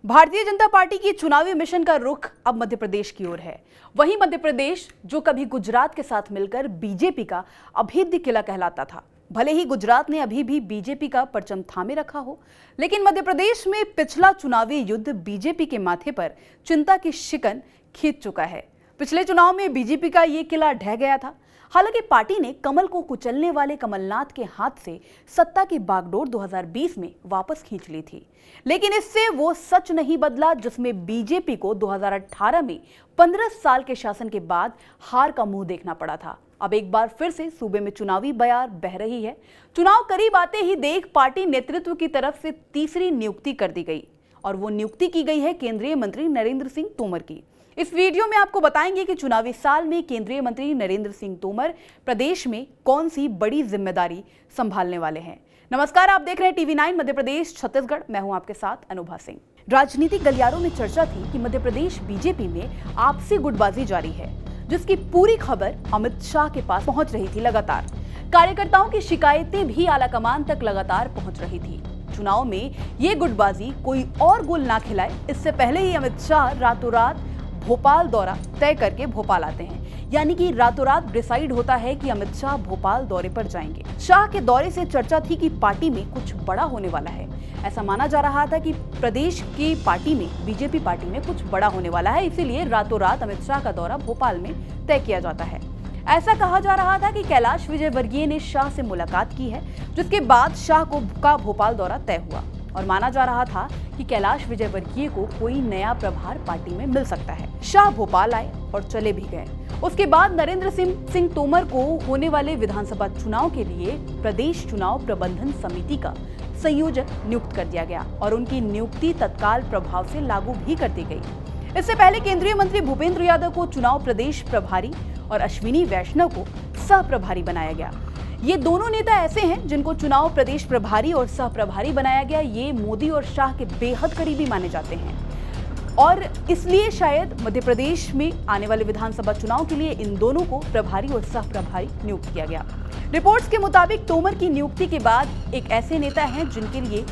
Bharatiya Janata party की चुनावी mission का रुख अब मध्य प्रदेश की ओर है। वहीं मध्य प्रदेश जो कभी गुजरात के साथ मिलकर बीजेपी का अभेद्य किला कहलाता था, भले ही गुजरात ने अभी भी बीजेपी का परचम थामे रखा हो, लेकिन मध्य प्रदेश में पिछला चुनावी युद्ध बीजेपी के माथे पर चिंता की शिकन खींच चुका है। पिछले चुनाव में बीजेपी का ये किला ढह गया था। हालांकि पार्टी ने कमल को कुचलने वाले कमलनाथ के हाथ से सत्ता की बागडोर 2020 में वापस खींच ली थी, लेकिन इससे वो सच नहीं बदला जिसमें बीजेपी को 2018 में 15 साल के शासन के बाद हार का मुंह देखना पड़ा था। अब एक बार फिर से सूबे में चुनावी बयार बह रही है। चुनाव करीब आते ही देख पार्टी नेतृत्व की तरफ से तीसरी नियुक्ति कर दी गई और वो नियुक्ति की गई है केंद्रीय मंत्री नरेंद्र सिंह तोमर की। इस वीडियो में आपको बताएंगे कि चुनावी साल में केंद्रीय मंत्री नरेंद्र सिंह तोमर प्रदेश में कौन सी बड़ी जिम्मेदारी संभालने वाले हैं। नमस्कार, आप देख रहे हैं टीवी 9 मध्य प्रदेश छत्तीसगढ़। मैं हूं आपके साथ अनुभा सिंह। राजनीतिक गलियारों में चर्चा थी कि मध्य प्रदेश बीजेपी में आपसी गुटबाजी जारी है, जिसकी पूरी खबर अमित शाह के पास पहुंच रही थी। लगातार कार्यकर्ताओं की शिकायतें भी आलाकमान तक लगातार पहुंच रही थी। चुनाव में ये गुटबाजी कोई और गोल ना खिलाए, इससे पहले ही अमित शाह रातों रात भोपाल दौरा तय करके भोपाल आते हैं। यानी कि रातों रात डिसाइड होता है कि अमित शाह भोपाल दौरे पर जाएंगे। शाह के दौरे से चर्चा थी कि पार्टी में कुछ बड़ा होने वाला है। ऐसा माना जा रहा था कि प्रदेश की पार्टी में, बीजेपी पार्टी में कुछ बड़ा होने वाला है, इसीलिए रातों रात अमित शाह का दौरा भोपाल में तय किया जाता है। ऐसा कहा जा रहा था कि कैलाश विजयवर्गीय ने शाह से मुलाकात की है, जिसके बाद शाह का भोपाल दौरा तय हुआ और माना जा रहा था कि कैलाश विजयवर्गीय को कोई नया प्रभार पार्टी में मिल सकता है। शाह भोपाल आए और चले भी गए। उसके बाद नरेंद्र सिंह तोमर को होने वाले विधानसभा चुनाव के लिए प्रदेश चुनाव प्रबंधन समिति का संयोजक नियुक्त कर दिया गया और उनकी नियुक्ति तत्काल प्रभाव से लागू भी कर दी गई। इससे पहले केंद्रीय मंत्री भूपेंद्र यादव को चुनाव प्रदेश प्रभारी और अश्विनी वैष्णव को सह प्रभारी बनाया गया। ये दोनों नेता ऐसे हैं जिनको चुनाव प्रदेश प्रभारी और सह प्रभारी बनाया गया। ये मोदी और शाह के बेहद करीबी माने जाते हैं और इसलिए शायद मध्य प्रदेश में आने वाले विधानसभा चुनाव के लिए इन दोनों को प्रभारी और सह प्रभारी नियुक्त किया गया। रिपोर्ट्स के मुताबिक तोमर की नियुक्ति के बाद एक ऐसे नेता हैं जिनके लिए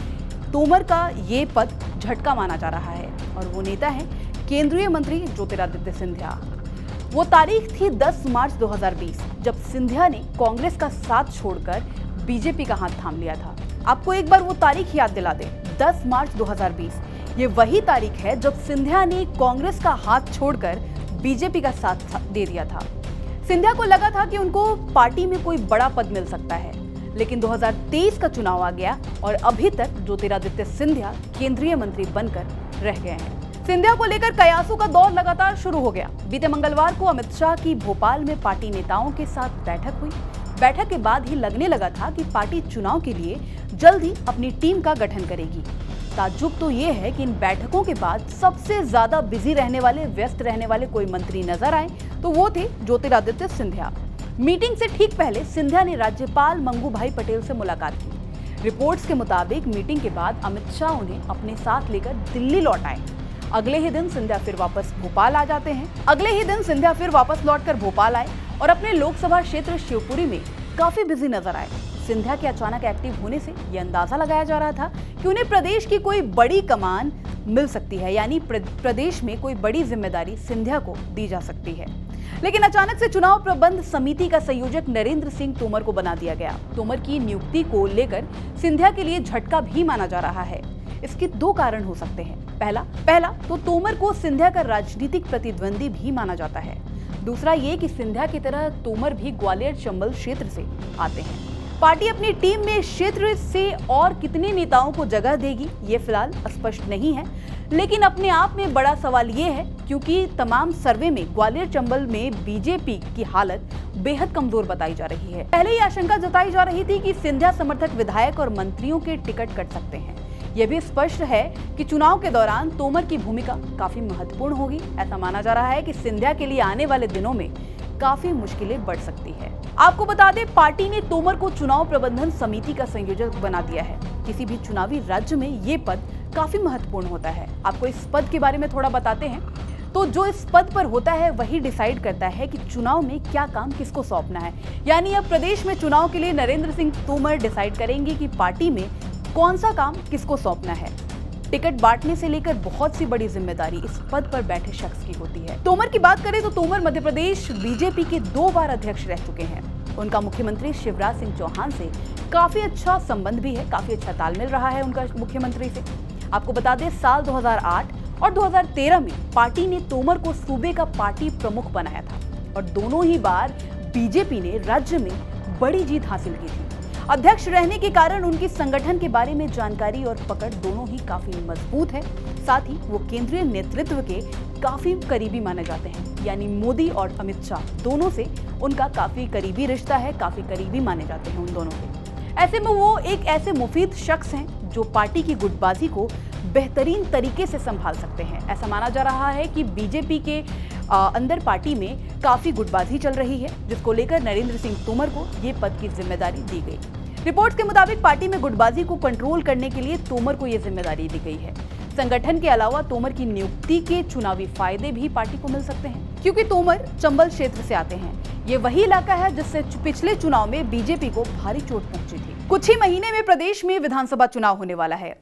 तोमर का ये पद झटका माना जा रहा है और वो नेता है केंद्रीय मंत्री ज्योतिरादित्य सिंधिया। वो तारीख थी 10 मार्च 2020, जब सिंधिया ने कांग्रेस का साथ छोड़कर बीजेपी का हाथ थाम लिया था। आपको एक बार वो तारीख याद दिला दें, 10 मार्च 2020। ये वही तारीख है जब सिंधिया ने कांग्रेस का हाथ छोड़कर बीजेपी का साथ दे दिया था। सिंधिया को लगा था कि उनको पार्टी में कोई बड़ा पद मिल सकता है, लेकिन 2023 का चुनाव आ गया और अभी तक ज्योतिरादित्य सिंधिया केंद्रीय मंत्री बनकर रह गए हैं। सिंधिया को लेकर कयासों का दौर लगातार शुरू हो गया। बीते मंगलवार को अमित शाह की भोपाल में पार्टी नेताओं के साथ बैठक हुई। बैठक के बाद ही लगने लगा था कि पार्टी चुनाव के लिए जल्द ही अपनी टीम का गठन करेगी। ताज्जुब तो ये है कि इन बैठकों के बाद सबसे ज्यादा बिजी रहने वाले, व्यस्त रहने वाले कोई मंत्री नजर आए तो वो थे ज्योतिरादित्य सिंधिया। मीटिंग से ठीक पहले सिंधिया ने राज्यपाल मंगूभाई पटेल से मुलाकात की। रिपोर्ट्स के मुताबिक मीटिंग के बाद अमित शाह उन्हें अपने साथ लेकर दिल्ली लौट आए। अगले ही दिन सिंधिया फिर वापस भोपाल आ जाते हैं। अगले ही दिन सिंधिया फिर वापस लौटकर भोपाल आए और अपने लोकसभा क्षेत्र शिवपुरी में काफी बिजी नजर आए। सिंधिया के अचानक एक्टिव होने से यह अंदाजा लगाया जा रहा था कि उन्हें प्रदेश की कोई बड़ी कमान मिल सकती है, यानी प्रदेश में कोई बड़ी जिम्मेदारी सिंधिया को दी जा सकती है। लेकिन अचानक से चुनाव प्रबंध समिति का संयोजक नरेंद्र सिंह तोमर को बना दिया गया। तोमर की नियुक्ति को लेकर सिंधिया के लिए झटका भी माना जा रहा है। इसके दो कारण हो सकते हैं। पहला तो तोमर को सिंधिया का राजनीतिक प्रतिद्वंदी भी माना जाता है। दूसरा ये कि सिंधिया की तरह तोमर भी ग्वालियर चंबल क्षेत्र से आते हैं। पार्टी अपनी टीम में क्षेत्र से और कितने नेताओं को जगह देगी ये फिलहाल स्पष्ट नहीं है, लेकिन अपने आप में बड़ा सवाल ये है क्योंकि तमाम सर्वे में ग्वालियर चंबल में बीजेपी की हालत बेहद कमजोर बताई जा रही है। पहले ही आशंका जताई जा रही थी कि सिंधिया समर्थक विधायक और मंत्रियों के टिकट कट सकते हैं। यह भी स्पष्ट है कि चुनाव के दौरान तोमर की भूमिका काफी महत्वपूर्ण होगी। ऐसा माना जा रहा है कि सिंधिया के लिए आने वाले दिनों में काफी मुश्किलें बढ़ सकती है। आपको बता दें, पार्टी ने तोमर को चुनाव प्रबंधन समिति का संयोजक बना दिया है। किसी भी चुनावी राज्य में ये पद काफी महत्वपूर्ण होता है। आपको इस पद के बारे में थोड़ा बताते हैं। तो जो इस पद पर होता है वही डिसाइड करता है कि चुनाव में क्या काम किसको सौंपना है। यानी अब प्रदेश में चुनाव के लिए नरेंद्र सिंह तोमर डिसाइड करेंगे कि पार्टी में कौन सा काम किसको सौंपना है। टिकट बांटने से लेकर बहुत सी बड़ी जिम्मेदारी इस पद पर बैठे शख्स की होती है। तोमर की बात करें तो तोमर मध्य प्रदेश बीजेपी के 2 बार अध्यक्ष रह चुके हैं। उनका मुख्यमंत्री शिवराज सिंह चौहान से काफी अच्छा संबंध भी है, काफी अच्छा तालमेल रहा है उनका मुख्यमंत्री से। आपको बता दें, साल 2008 और 2013 में पार्टी ने तोमर को सूबे का पार्टी प्रमुख बनाया था और दोनों ही बार बीजेपी ने राज्य में बड़ी जीत हासिल की थी। अध्यक्ष रहने के कारण उनकी संगठन के बारे में जानकारी और पकड़ दोनों ही काफी मजबूत है। साथ ही वो केंद्रीय नेतृत्व के काफी करीबी माने जाते हैं, यानी मोदी और अमित शाह दोनों से उनका काफी करीबी रिश्ता है, काफी करीबी माने जाते हैं उन दोनों के। ऐसे में वो एक ऐसे मुफीद शख्स हैं जो पार्टी की गुटबाजी को बेहतरीन तरीके से संभाल सकते हैं। ऐसा माना जा रहा है कि बीजेपी के अंदर पार्टी में काफी गुटबाजी चल रही है, जिसको लेकर नरेंद्र सिंह तोमर को ये पद की जिम्मेदारी दी गई। रिपोर्ट्स के मुताबिक पार्टी में गुटबाजी को कंट्रोल करने के लिए तोमर को ये जिम्मेदारी दी गई है। संगठन के अलावा तोमर की नियुक्ति के चुनावी फायदे भी पार्टी को मिल सकते हैं, क्योंकि तोमर चंबल क्षेत्र से आते हैं। ये वही इलाका है जिससे पिछले चुनाव में बीजेपी को भारी चोट पहुंची थी। कुछ ही महीने में प्रदेश में विधानसभा चुनाव होने वाला है।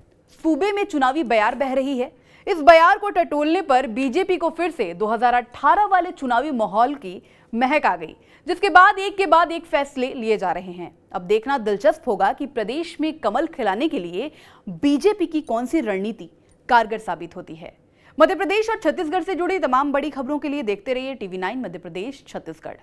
सूबे में चुनावी बयार बह रही है। इस बयार को टटोलने पर बीजेपी को फिर से 2018 वाले चुनावी माहौल की महक आ गई, जिसके बाद एक के बाद एक फैसले लिए जा रहे हैं। अब देखना दिलचस्प होगा कि प्रदेश में कमल खिलाने के लिए बीजेपी की कौन सी रणनीति कारगर साबित होती है। मध्य प्रदेश और छत्तीसगढ़ से जुड़ी तमाम बड़ी खबरों के लिए देखते रहिए TV9 मध्य प्रदेश छत्तीसगढ़।